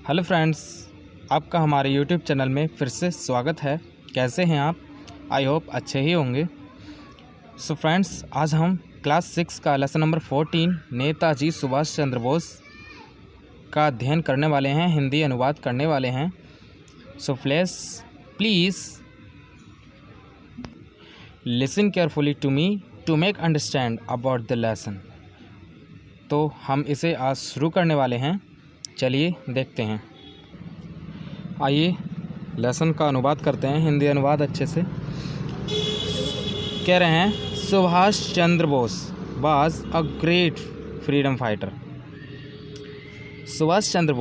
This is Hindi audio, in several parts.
हेलो फ्रेंड्स, आपका हमारे यूट्यूब चैनल में फिर से स्वागत है। कैसे हैं आप? आई होप अच्छे ही होंगे। सो फ्रेंड्स, आज हम क्लास 6 का लेसन नंबर 14 नेताजी सुभाष चंद्र बोस का अध्ययन करने वाले हैं, हिंदी अनुवाद करने वाले हैं। So please listen carefully to me to make understand about the lesson. तो हम इसे आज शुरू करने वाले हैं। चलिए देखते हैं। आइए लेसन का अनुवाद करते हैं, हिंदी अनुवाद अच्छे से। कह रहे हैं, Subhash Chandra Bose was a great freedom fighter. Subhash Chandra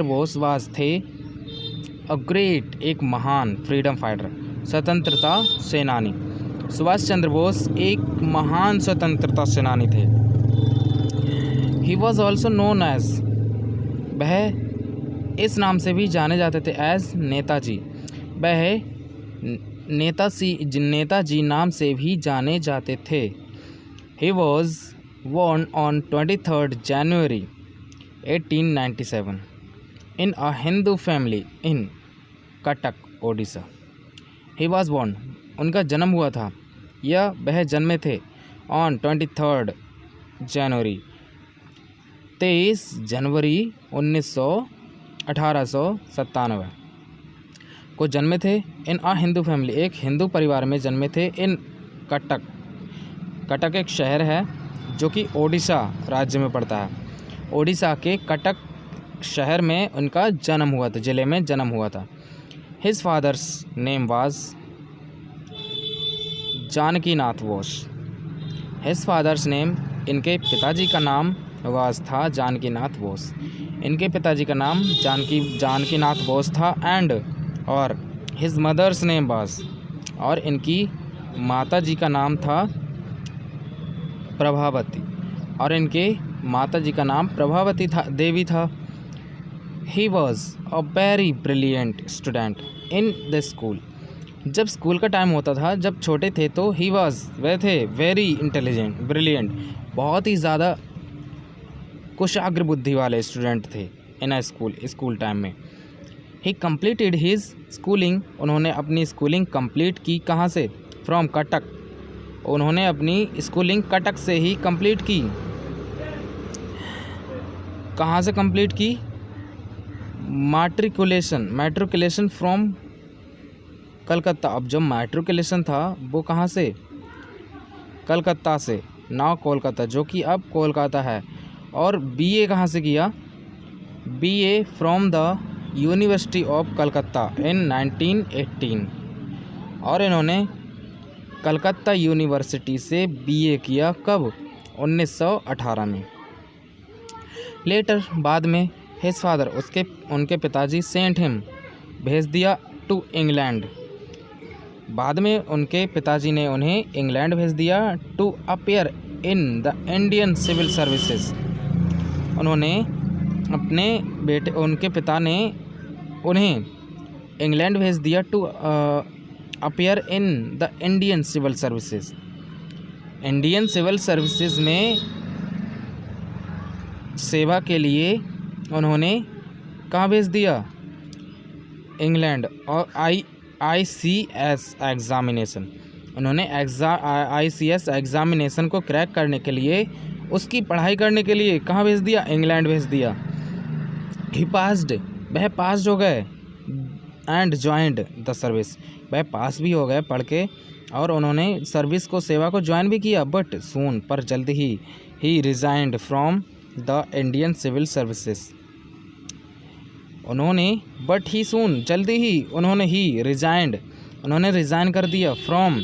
Bose was थे अ ग्रेट, एक महान फ्रीडम फाइटर, स्वतंत्रता सेनानी। सुभाष चंद्र बोस एक महान स्वतंत्रता सेनानी थे। He was also known as, वह इस नाम से भी जाने जाते थे, एज नेताजी। वह नेताजी नाम से भी जाने जाते थे। He was born on 23rd January 1897 in a Hindu family in Cuttack, Odisha. He was born, उनका जन्म हुआ था या वह जन्मे थे on 23rd January 23 जनवरी 1897 को जन्मे थे। इन अ हिंदू फैमिली, एक हिंदू परिवार में जन्मे थे। इन कटक एक शहर है जो कि ओडिशा राज्य में पड़ता है। ओडिशा के कटक शहर में उनका जन्म हुआ था, ज़िले में जन्म हुआ था। His father's name was Janakinath Bose. His father's name, इनके पिताजी का नाम वाज था जानकीनाथ बोस। इनके पिताजी का नाम जानकीनाथ बोस था। एंड और हिज मदर्स नेम वाज, और इनकी माता जी का नाम था प्रभावती, और इनके माता जी का नाम प्रभावती देवी था। He was a very brilliant student in the school. जब स्कूल का टाइम होता था, जब छोटे थे, तो वह थे वेरी इंटेलिजेंट, ब्रिलियंट, बहुत ही ज़्यादा कुशाग्र बुद्धि वाले स्टूडेंट थे इन अ स्कूल टाइम में। ही कंप्लीटेड हिज स्कूलिंग, उन्होंने अपनी स्कूलिंग कंप्लीट की। कहाँ से? फ्रॉम कटक। उन्होंने अपनी स्कूलिंग कटक से ही कंप्लीट की। कहाँ से कंप्लीट की? Matriculation from Calcutta. अब जो मैट्रिकुलेशन था वो कहाँ से? कलकत्ता से, नाउ कोलकाता, जो कि अब कोलकाता है। और बीए कहाँ से किया? BA from the university of Calcutta in 1918। और इन्होंने कलकत्ता यूनिवर्सिटी से बीए किया। कब? 1918 में। लेटर, बाद में, हिज फादर, उनके पिताजी, सेंट हिम, भेज दिया टू इंग्लैंड। बाद में उनके पिताजी ने उन्हें इंग्लैंड भेज दिया। To appear in the Indian civil services. उनके पिता ने उन्हें इंग्लैंड भेज दिया to appear in the Indian civil services. Indian civil services में सेवा के लिए उन्होंने कहाँ भेज दिया? इंग्लैंड। और ICS एग्ज़ामिनेशन, उन्होंने ICS एग्ज़ामिनेशन को क्रैक करने के लिए, उसकी पढ़ाई करने के लिए कहाँ भेज दिया? इंग्लैंड भेज दिया। ही पास्ड, वह पास्ड हो गए। एंड ज्वाइंड द सर्विस, वह पास भी हो गए पढ़ के, और उन्होंने सर्विस को, सेवा को ज्वाइन भी किया। बट सून, पर जल्द ही resigned from the Indian civil services. उन्होंने रिज़ाइन कर दिया फ्रॉम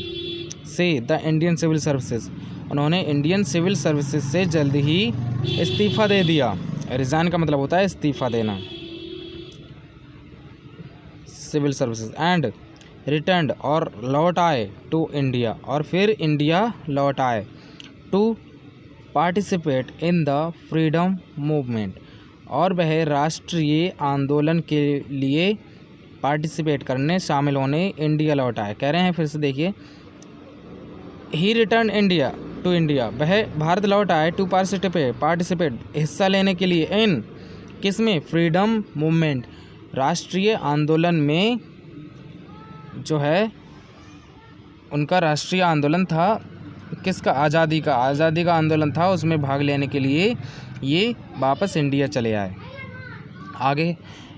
से द इंडियन सिविल सर्विसेज। उन्होंने इंडियन सिविल सर्विसेज से जल्द ही इस्तीफ़ा दे दिया। रिज़ाइन का मतलब होता है इस्तीफ़ा देना, सिविल सर्विसेज। एंड रिटर्न्ड, और लौट आए, टू इंडिया, और फिर इंडिया लौट आए। To participate in the freedom movement, और वह राष्ट्रीय आंदोलन के लिए पार्टिसिपेट करने, शामिल होने इंडिया लौट आए। कह रहे हैं, फिर से देखिए, ही रिटर्न टू इंडिया, वह भारत लौट आए। टू पार्टिसिपेट, हिस्सा लेने के लिए, इन किसमें? फ्रीडम मूवमेंट, राष्ट्रीय आंदोलन में जो है उनका राष्ट्रीय आंदोलन था। किसका? आज़ादी का आंदोलन था। उसमें भाग लेने के लिए ये वापस इंडिया चले आए। आगे,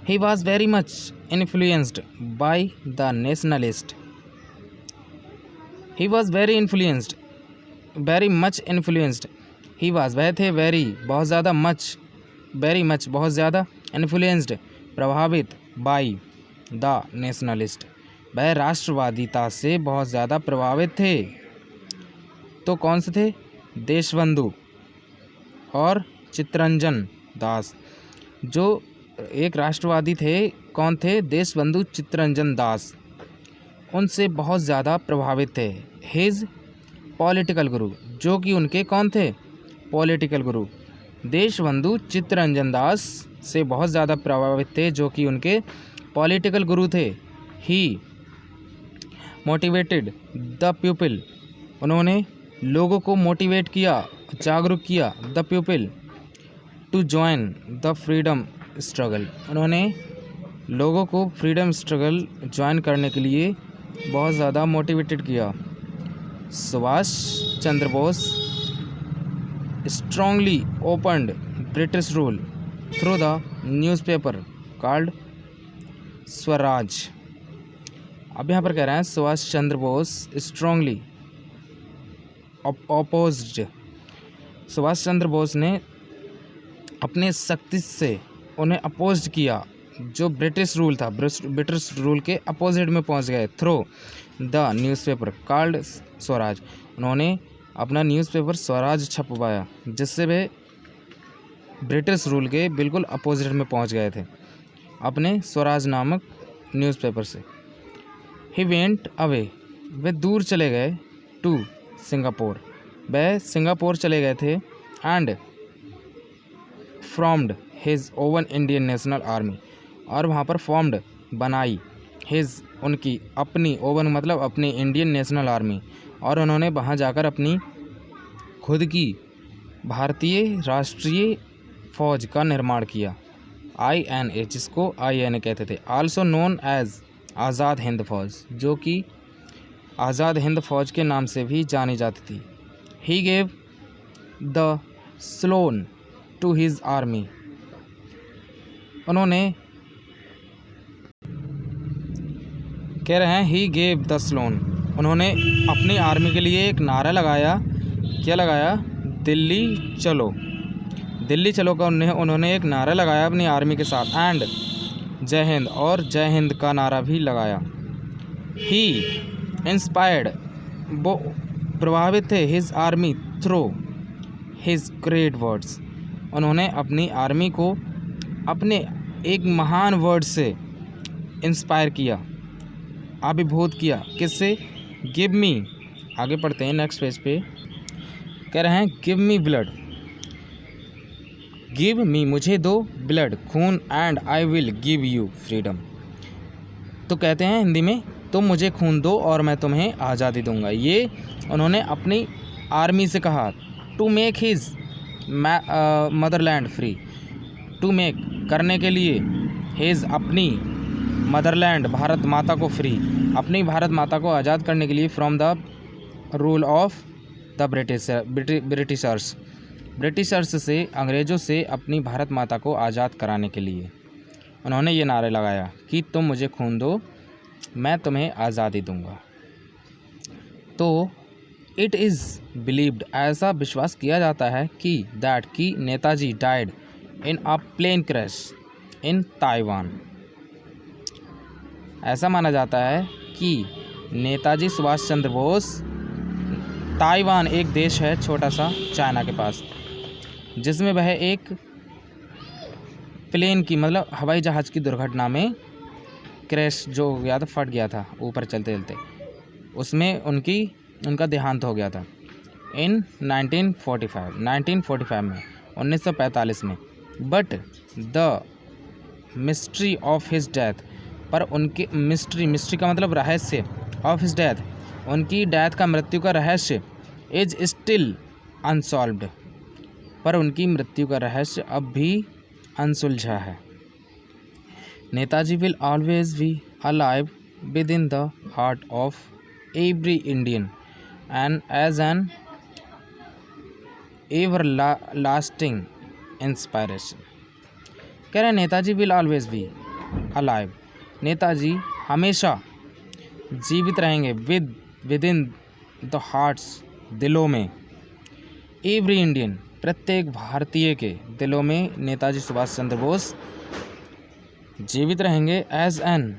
he was very much influenced by the nationalist. He was very much influenced. He was, वह थे, वेरी बहुत ज़्यादा, मच वेरी मच बहुत ज़्यादा, इन्फ्लुएंस्ड प्रभावित, बाय द नेशनलिस्ट वह राष्ट्रवादिता से बहुत ज़्यादा प्रभावित थे। तो कौन से थे? देशबंधु और चित्तरंजन दास, जो एक राष्ट्रवादी थे। कौन थे? देशबंधु चित्तरंजन दास, उनसे बहुत ज़्यादा प्रभावित थे। हिज पॉलिटिकल गुरु, जो कि उनके कौन थे? पॉलिटिकल गुरु। देशबंधु चित्तरंजन दास से बहुत ज़्यादा प्रभावित थे, जो कि उनके पॉलिटिकल गुरु थे। ही मोटिवेटेड द पीपल, उन्होंने लोगों को मोटिवेट किया, जागरूक किया। The people to join the freedom struggle, उन्होंने लोगों को फ्रीडम स्ट्रगल ज्वाइन करने के लिए बहुत ज़्यादा मोटिवेटेड किया। Subhash Chandra Bose strongly opened British rule through the newspaper called Swaraj. अब यहाँ पर कह रहे हैं सुभाष चंद्र बोस स्ट्रांगली अपोज्ड, सुभाष चंद्र बोस ने अपने शक्ति से उन्हें अपोज्ड किया। जो ब्रिटिश रूल था, ब्रिटिश रूल के अपोजिट में पहुंच गए। Through the newspaper called Swaraj, उन्होंने अपना न्यूज़पेपर स्वराज छपवाया, जिससे वे ब्रिटिश रूल के बिल्कुल अपोजिट में पहुंच गए थे अपने स्वराज नामक न्यूज़पेपर से। ही वेंट अवे, वे दूर चले गए। टू सिंगापुर, वह सिंगापुर चले गए थे। And formed his oven Indian national army, और वहाँ पर फॉर्म्ड बनाई हिज उनकी अपनी, ओवन मतलब अपनी, इंडियन नेशनल आर्मी, और उन्होंने वहाँ जाकर अपनी खुद की भारतीय राष्ट्रीय फौज का निर्माण किया। INA, जिसको INA कहते थे, also known as Azad Hind फौज, जो कि आज़ाद हिंद फौज के नाम से भी जानी जाती थी। He gave the slogan to his army, उन्होंने कह रहे हैं ही गेव द स्लोन, उन्होंने अपनी आर्मी के लिए एक नारा लगाया। क्या लगाया? दिल्ली चलो, दिल्ली चलो का उन्होंने एक नारा लगाया अपनी आर्मी के साथ। एंड जय हिंद, और जय हिंद का नारा भी लगाया। ही इंस्पायर्ड, वो प्रभावित थे, his army through his great words, उन्होंने अपनी आर्मी को अपने एक महान वर्ड से इंस्पायर किया, अभिभूत किया। किससे? गिव मी, आगे पढ़ते हैं नेक्स्ट पेज पे, कह रहे हैं give me blood, give me, मुझे दो, ब्लड, खून, and I will give you freedom. तो कहते हैं हिंदी में, तुम मुझे खून दो और मैं तुम्हें आज़ादी दूंगा। ये उन्होंने अपनी आर्मी से कहा। To make his motherland free, to make, करने के लिए, हिज, अपनी, मदरलैंड, भारत माता को फ्री, अपनी भारत माता को आज़ाद करने के लिए, from the rule of the Britishers, Britishers से, अंग्रेज़ों से अपनी भारत माता को आज़ाद कराने के लिए उन्होंने ये नारे लगाया कि तुम मुझे खून दो, मैं तुम्हें आज़ादी दूंगा। तो इट इज़ बिलीव्ड, ऐसा विश्वास किया जाता है कि दैट, कि Netaji died in a plane crash in Taiwan, ऐसा माना जाता है कि नेताजी सुभाष चंद्र बोस, ताइवान एक देश है छोटा सा चाइना के पास, जिसमें वह एक प्लेन की, मतलब हवाई जहाज़ की दुर्घटना में क्रैश जो हो गया था, फट गया था ऊपर चलते चलते, उसमें उनका देहांत हो गया था इन 1945 में, 1945 में। But the mystery of his death, पर उनके मिस्ट्री का मतलब रहस्य, ऑफ हिज डेथ, उनकी डेथ का, मृत्यु का रहस्य, इज स्टिल अनसॉल्व्ड, पर उनकी मृत्यु का रहस्य अब भी अनसुलझा है। Netaji will always be alive within the heart of every Indian and as an everlasting inspiration. कह रहे हैं Netaji will always be alive, Netaji हमेशा जीवित रहेंगे विद इन द हार्ट्स, दिलों में, एवरी इंडियन, प्रत्येक भारतीय के दिलों में नेताजी सुभाष चंद्र बोस जीवित रहेंगे as an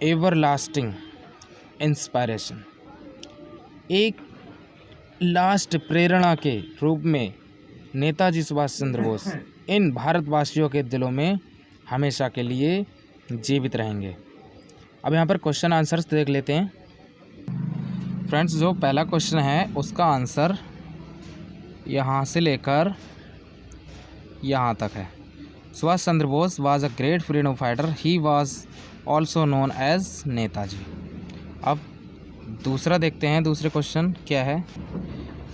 everlasting inspiration, एक लास्ट प्रेरणा के रूप में नेताजी सुभाष चंद्र बोस इन भारतवासियों के दिलों में हमेशा के लिए जीवित रहेंगे। अब यहाँ पर क्वेश्चन आंसर्स देख लेते हैं। फ्रेंड्स, जो पहला क्वेश्चन है उसका आंसर यहाँ से लेकर यहाँ तक है। Subhash Chandra Bose was a great freedom fighter, he was also known as Netaji. अब दूसरा देखते हैं, दूसरे क्वेश्चन क्या है।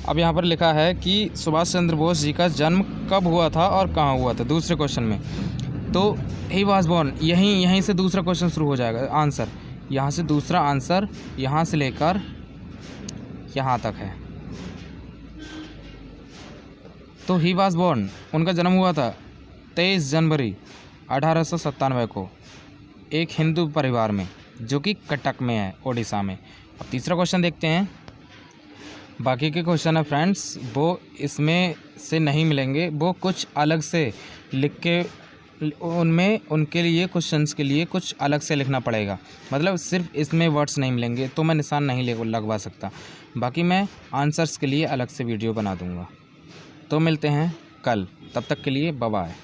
अब यहाँ पर लिखा है कि सुभाष चंद्र बोस जी का जन्म कब हुआ था और कहाँ हुआ था, दूसरे क्वेश्चन में। तो ही वाज बोर्न, यहीं से दूसरा क्वेश्चन शुरू हो जाएगा। आंसर यहाँ से, दूसरा आंसर यहाँ से लेकर यहाँ तक है। तो ही वाज बोर्न, उनका जन्म हुआ था 23 जनवरी 1897 को एक हिंदू परिवार में, जो कि कटक में है, ओडिशा में। अब तीसरा क्वेश्चन देखते हैं। बाकी के क्वेश्चन है फ्रेंड्स वो इसमें से नहीं मिलेंगे, वो कुछ अलग से लिख के उनमें उनके लिए क्वेश्चंस के लिए कुछ अलग से लिखना पड़ेगा। मतलब सिर्फ इसमें वर्ड्स नहीं मिलेंगे तो मैं निशान नहीं लगवा सकता। बाकी मैं आंसर्स के लिए अलग से वीडियो बना दूंगा। तो मिलते हैं कल, तब तक के लिए बाय बाय।